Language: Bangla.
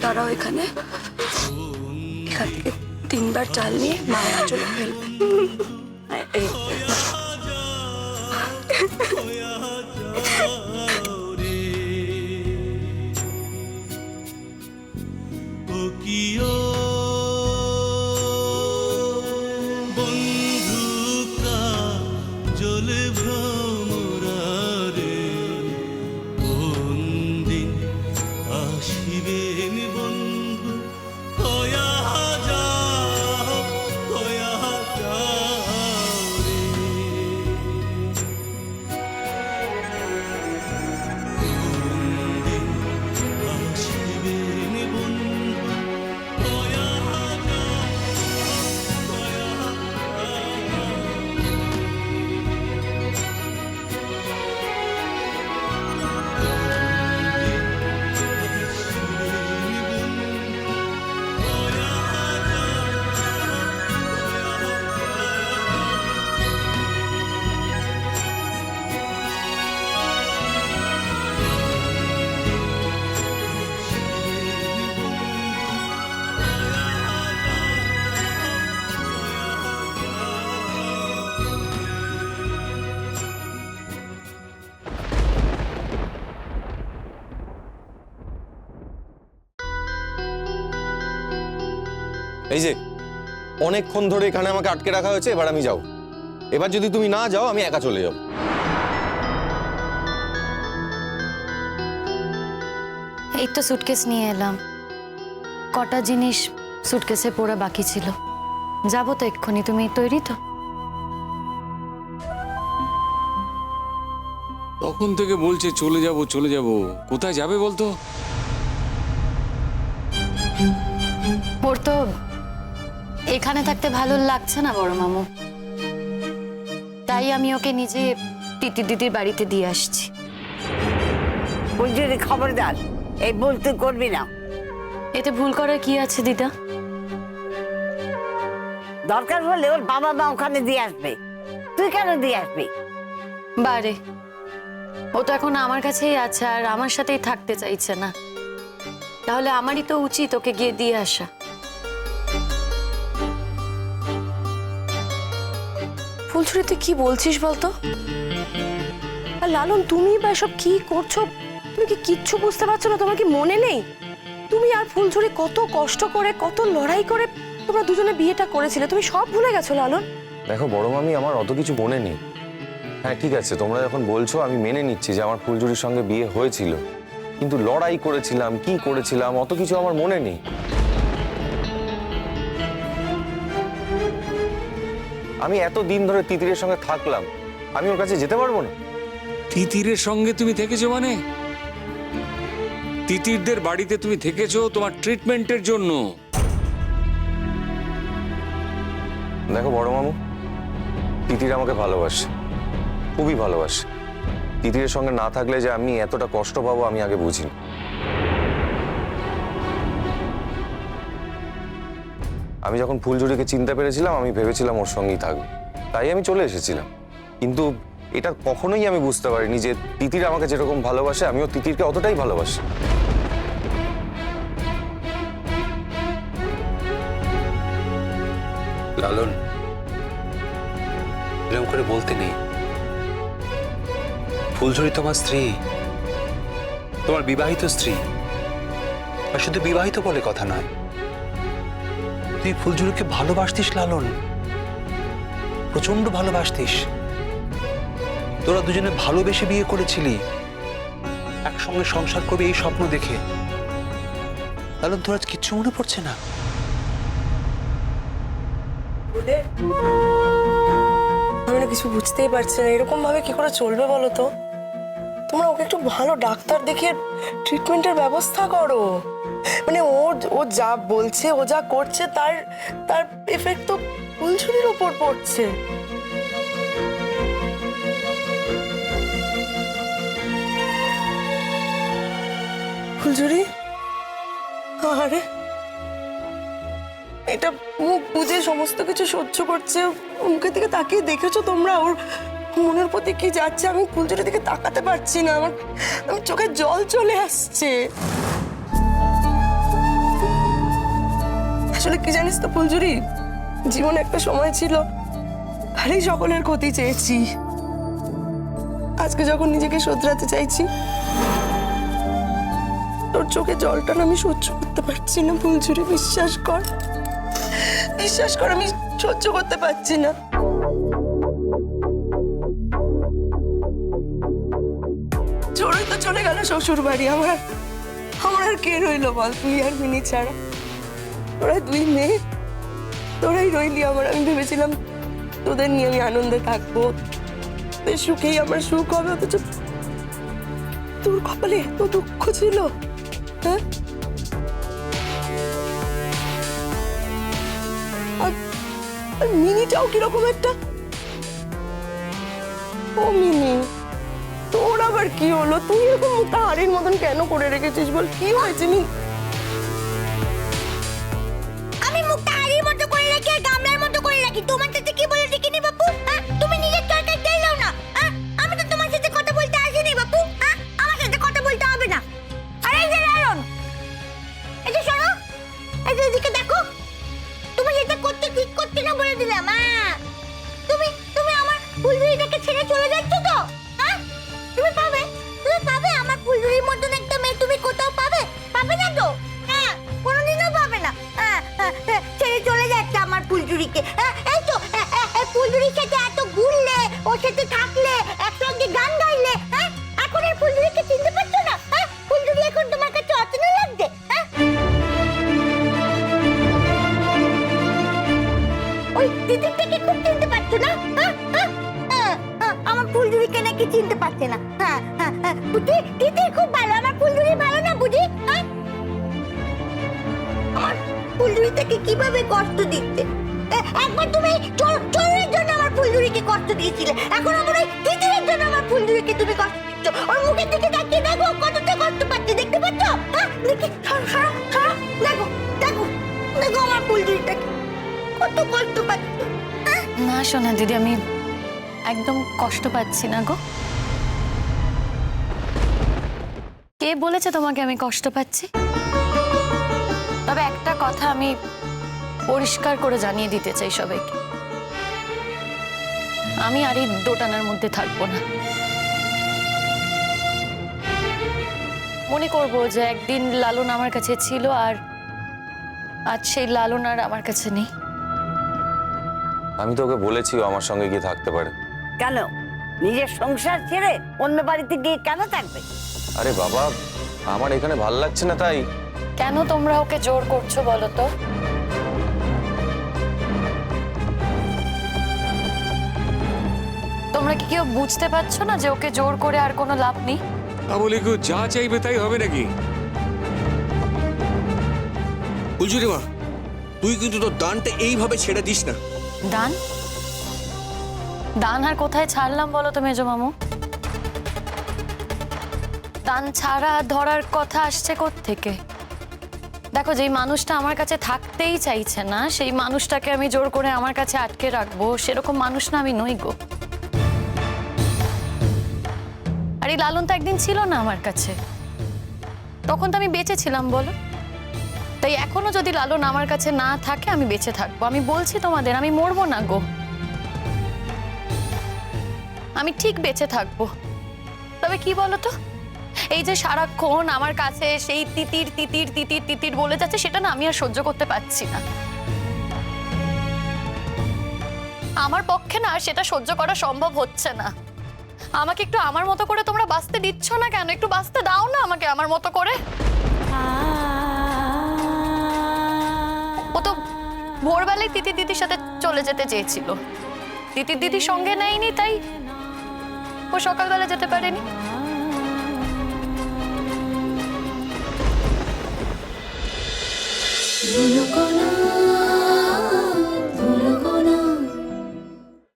দাঁড়াও এখানে, এখান থেকে 3 বার চাল নিয়ে মায়ের আঁচলে ফেলবে। এই এই যে অনেকক্ষণ ধরে এখানে আমাকে আটকে রাখা হয়েছে, এবার আমি যাও। এবার যদি তুমি না যাও আমি একা চলে যাব। এই তো সুটকেস নিয়ে এলাম, কটা জিনিস সুটকেসে পড়া বাকি ছিল, যাবো তো এক্ষুনি। তুমি তৈরি তো? তখন থেকে বলছে চলে যাব চলে যাব, কোথায় যাবে বলতো? ওর তো এখানে থাকতে ভালো লাগছে না বড় মামু, তাই আমি ওকে নিজে তিতির দিদির বাড়িতে দিয়ে আসছি। ফুলঝুরি খবরদার, এই ভুল তুই করবি না। এতে ভুল করার কি আছে দিদা? দরকার হলে ওর বাবা মা ওখানে দিয়ে আসবে, তুই কেন দিয়ে আসবি? বারে, ও তো এখন আমার কাছেই আছে আর আমার সাথেই থাকতে চাইছে না, তাহলে আমারই তো উচিত ওকে গিয়ে দিয়ে আসা। ফুলছুরি তুই কি বলছিস বলতো? আর লালন তুমি বা এসব কি করছো? তুমি কি কিচ্ছু বুঝতে পারছো না? তোমার কি মনে নেই তুমি আর ফুলছুরি কত কষ্ট করে কত লড়াই করে তোমরা দুজনে বিয়েটা করেছিলে? তুমি সব ভুলে গেছো লালন। দেখো বড় মামি, আমার অত কিছু মনে নেই। হ্যাঁ ঠিক আছে, তোমরা যখন বলছো আমি মেনে নিচ্ছি যে আমার ফুলঝুরির সঙ্গে বিয়ে হয়েছিল, কিন্তু লড়াই করেছিলাম, কি করেছিলাম অত কিছু আমার মনে নেই। আমি এত দিন ধরে তিতিরের সঙ্গে থাকলাম, আমি ওর কাছে যেতে পারবো না? তিতিরের সঙ্গে তুমি থেকেছো মানে? তিতিরদের বাড়িতে তুমি থেকেছো তোমার ট্রিটমেন্টের জন্য। দেখো বড় মামু, তিতির আমাকে ভালোবাসে, খুবই ভালোবাসে। তিতিরের সঙ্গে না থাকলে যে আমি এতটা কষ্ট পাবো আমি আগে বুঝিনি। আমি যখন ফুলঝুরিকে চিনতে পেরেছিলাম আমি ভেবেছিলাম ওর সঙ্গেই থাকবো, তাই আমি চলে এসেছিলাম। কিন্তু এটা কখনোই আমি বুঝতে পারিনি যে তিতির আমাকে যেরকম ভালোবাসে আমিও তিতিরকে অতটাই ভালোবাসি। লালন, এরকম করে বলতে নেই। ফুলঝুরি তোমার স্ত্রী, তোমার বিবাহিত স্ত্রী। আর শুধু বিবাহিত বলে কথা নয়, তুই ফুলঝুরিকে ভালোবাসতিস লালন, প্রচন্ড ভালোবাসতিস। তোরা দুজনে ভালোবেসে বিয়ে করেছিলি, একসঙ্গে সংসার করবে এই স্বপ্ন দেখে। লালন, তোর আজ কিচ্ছু মনে পড়ছে না? আমি না কিছু বুঝতেই পারছি না, এরকম ভাবে কি করে চলবে বলো তো? তোমরা ওকে একটু ভালো ডাক্তার দেখে ট্রিটমেন্টের ব্যবস্থা করো। মানে ও যা বলছে, ও যা করছে তার তার এফেক্ট তো ফুলঝুরির উপর পড়ছে। ফুলঝুরি, আরে এটা মুখ বুঝে সমস্ত কিছু সহ্য করছে, মুখের দিকে তাকিয়ে দেখেছো তোমরা ওর মনের প্রতি কি যাচ্ছে? আমি ফুলঝুরির দিকে তাকাতে পারছি না, আমার চোখে জল চলে আসছে। আসলে কি জানিস তো ফুলঝুরি, জীবনে একটা সময় ছিল খালি সকলের ক্ষতি চেয়েছি। আজকে যখন নিজেকে শোধরাতে চাইছি, তোর চোখে জলটা না আমি সহ্য করতে পারছি না ফুলঝুরি। বিশ্বাস কর, আমি সহ্য করতে পারছি না। চড়ে তো চলে গেল শ্বশুর বাড়ি, আমার আর কে রইলো বল? তুই আর মিনি ছাড়া। তোরা দুই মেয়ে, তোরাই রইলি আমার। আমি ভেবেছিলাম তোদের নিয়ে আমি আনন্দে থাকবো, তোদের সুখেই আমার সুখ হবে, অথচ তোর কপালে এত দুঃখ ছিল। হ্যাঁ, আর মিনিটাও কিরকম একটা। ও মিনি, তোর আবার কি হলো? তুই এরকম মুখটা হাড়ির মতন কেন করে রেখেছিস বল? কি হয়েছে? আমি মুখটা হাড়ির মতো করে রাখি আর গামলার মতো করে রাখি। তোমার সাথে কি বলে দেখিনি বাপু? হ্যাঁ, তুমি নিজের তরকারি চাইলাও না। হ্যাঁ, আমি তো তোমার সাথে কথা বলতে আসিনি বাপু। হ্যাঁ, আমার সাথে কথা বলতে হবে না। আরে এই যে লালন, এই যে শোনো, এই যে এদিকে দেখো, তুমি যেটা করতে ঠিক করতে না বলে দিলাম। তুমি আমার ফুলঝুরিটাকে ছেড়ে চলে যাচ্ছ তো? হ্যাঁ, তুমি পাবে আমার ফুলঝুরির মতন একটা মেয়ে তুমি কোথাও পাবে না তো? হ্যাঁ, কোনোদিনও পাবে না। ছেড়ে চলে যাচ্ছে আমার ফুলঝুরিকে। এই তো ফুলঝুরির সাথে এত ঘুরলে, ওর সাথে থাকলে, একসঙ্গে গান গাইলে, হ্যাঁ, এখন এই ফুলঝুরিকে চিনতে পারছো না? হ্যাঁ, ফুলঝুরি এখন তোমার কাছে অচেনা লাগছে? হ্যাঁ, ওই দিদিটাকে খুব চিনতে পারছো না? আমার ফুলঝুরিকে নাকি চিনতে পারছে না। বুঝি দিদি খুব ভালো, আমার ফুলঝুরি ভালো না বুঝি? আমার ফুলঝুরিটাকে কিভাবে কষ্ট দিচ্ছে। একবার তুমি চোরের জন্য আমার ফুলঝুরিকে কষ্ট দিয়েছিলে, এখন আমার ওই দিদির জন্য আমার ফুলঝুরিকে তুমি কষ্ট দিচ্ছ। ওর মুখের দিকে তাকিয়ে দেখো কতটা কষ্ট পাচ্ছে, দেখতে পাচ্ছ? দেখি, দেখো আমার ফুলঝুরিটাকে কত কষ্ট পাচ্ছে। না শোনা দিদি, আমি একদম কষ্ট পাচ্ছি না গো। কে বলেছে তোমাকে আমি কষ্ট পাচ্ছি? তবে একটা কথা আমি পরিষ্কার করে জানিয়ে দিতে চাই সবাইকে, আমি আর এই দোটানার মধ্যে থাকবো না। মনে করবো যে একদিন লালন আমার কাছে ছিল আর আজ সেই লালন আর আমার কাছে নেই। আমি তোকে বলেছি ও আমার সঙ্গে গিয়ে থাকতে পারে। কেন নিজের সংসার ছেড়ে অন্য বাড়িতে গিয়ে কেন থাকবে? আরে বাবা, আমার এখানে ভাল লাগছে না তাই। কেন তোমরা ওকে জোর করছো বলো তো? তোমরা কি কেউ বুঝতে পারছো না যে ওকে জোর করে আর কোনো লাভ নেই? তা বলে কেউ যা চাইবে তাই হবে নাকি? ফুলঝুরি মা, তুই কিন্তু তোর দানটা এইভাবে ছেড়ে দিস না। দান? দান আর কোথায় ছাড়লাম বলো তো মেজো মামু? দান ছাড়া ধরার কথা আসছে কোত্থেকে? দেখো, যেই মানুষটা আমার কাছে থাকতেই চাইছে না, সেই মানুষটাকে আমি জোর করে আমার কাছে আটকে রাখবো, সেরকম মানুষ না আমি নই গো। আর এই লালন তো একদিন ছিল না আমার কাছে, তখন তো আমি বেঁচে ছিলাম বলো। তাই এখনো যদি লালন আমার কাছে না থাকে, আমি বেঁচে থাকবো। আমি বলছি তোমাদের, আমি মরবো না গো, আমি ঠিক বেঁচে থাকবো। তবে কি বলো তো, এই যে সারাক্ষণ আমার কাছে সেই তিতির তিতির তিতির তিতির বলে যাচ্ছে, সেটা না আমি আর সহ্য করতে পারছি না। আমার পক্ষে না সেটা সহ্য করা সম্ভব হচ্ছে না। আমাকে একটু আমার মতো করে তোমরা বাঁচতে দিচ্ছ না কেন? একটু বাঁচতে দাও না আমাকে আমার মতো করে। ও তো ভোরবেলায় তিতির দিদির সাথে চলে যেতে চেয়েছিল, তিতির দিদির সঙ্গে নেয়নি, তাই ও সকালবেলা যেতে পারেনি। Luna Kona